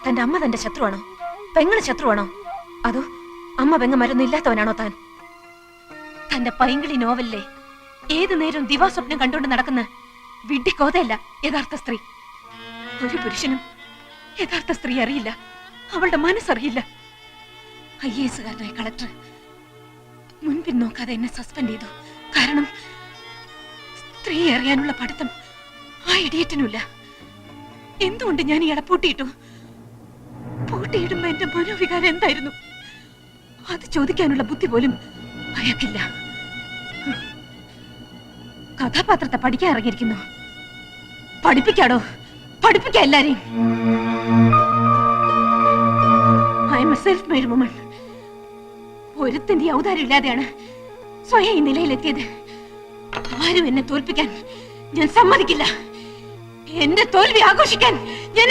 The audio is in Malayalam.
തന്റെ അമ്മ തന്റെ ശത്രുവാണോ? പെങ്ങള് ശത്രുവാണോ? അതോ അമ്മ പെങ്ങന്മാരൊന്നും ഇല്ലാത്തവനാണോ താൻ? തന്റെ പൈങ്കിളി നോവലിലെ ഏതു നേരവും ദിവാസ്വപ്നം കണ്ടുകൊണ്ട് നടക്കുന്ന വിഡ്ഢിക്കോതയല്ല യഥാർത്ഥ സ്ത്രീ. ഒരു പുരുഷനും യഥാർത്ഥ സ്ത്രീ അറിയില്ല, അവളുടെ മനസ്സറിയില്ല. IAS കാരനായ കളക്ടർ മുൻപിൻ നോക്കാതെ എന്നെ സസ്പെൻഡ് ചെയ്തു. കാരണം സ്ത്രീ അറിയാനുള്ള പഠിത്തം ആ ഇഡിയറ്റിനുമില്ല. എന്തുകൊണ്ട് ഞാൻ ഇയാളെ പൂട്ടിയിട്ടു? പൂട്ടിയിടുമ്പോ എന്റെ മനോവികാരം എന്തായിരുന്നു? അത് ചോദിക്കാനുള്ള ബുദ്ധി പോലും അയാൾക്കില്ല. കഥാപാത്രത്തെ പഠിക്കാൻ ഇറങ്ങിയിരിക്കുന്നു. പഠിപ്പിക്കാടോ, പഠിപ്പിക്ക എല്ലാരെയും. I'm a self made woman. ഒരുത്തിന്റെ ഔദാര്യം ഇല്ലാതെയാണ് സ്വയം ഈ നിലയിലെത്തിയത്. ആരും എന്നെ തോൽപ്പിക്കാൻ ഞാൻ സമ്മതിക്കില്ല. എന്റെ തോൽവി ആഘോഷിക്കാൻ ഞാൻ